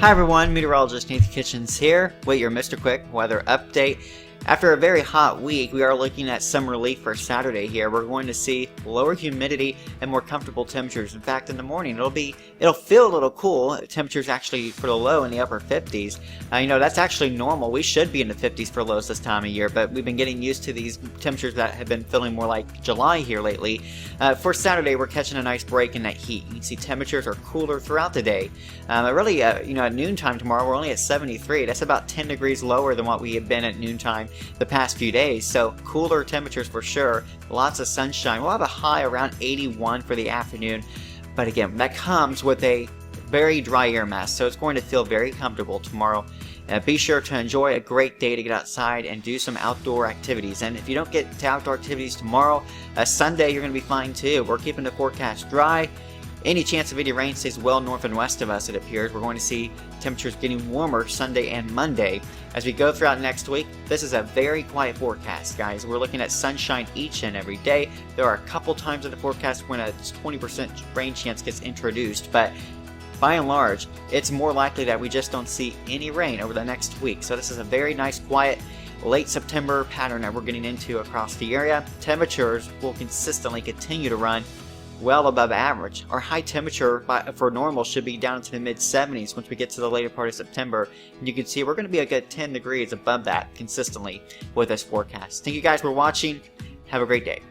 Hi everyone, meteorologist Nathan Kitchens here with your Mr. Quik weather update. After a very hot week, we are looking at some relief for Saturday here. We're going to see lower humidity and more comfortable temperatures. In fact, in the morning, it'll feel a little cool. Temperatures actually for the low in the upper 50s. That's actually normal. We should be in the 50s for lows this time of year, but we've been getting used to these temperatures that have been feeling more like July here lately. For Saturday, we're catching a nice break in that heat. You can see temperatures are cooler throughout the day. At noontime tomorrow, we're only at 73. That's about 10 degrees lower than what we have been at noontime the past few days, so cooler temperatures for sure. Lots of sunshine. We'll have a high around 81 for the afternoon, but again, that comes with a very dry air mass, so it's going to feel very comfortable tomorrow. Be sure to enjoy a great day to get outside and do some outdoor activities. And if you don't get to outdoor activities tomorrow, Sunday you're going to be fine too. We're keeping the forecast dry. Any chance of any rain stays well north and west of us, it appears. We're going to see temperatures getting warmer Sunday and Monday. As we go throughout next week, this is a very quiet forecast, guys. We're looking at sunshine each and every day. There are a couple times in the forecast when a 20% rain chance gets introduced, but by and large, it's more likely that we just don't see any rain over the next week. So this is a very nice, quiet, late September pattern that we're getting into across the area. Temperatures will consistently continue to run well above average. Our high temperature for normal should be down into the mid 70s once we get to the later part of September. And you can see we're going to be a good 10 degrees above that consistently with this forecast. Thank you guys for watching. Have a great day.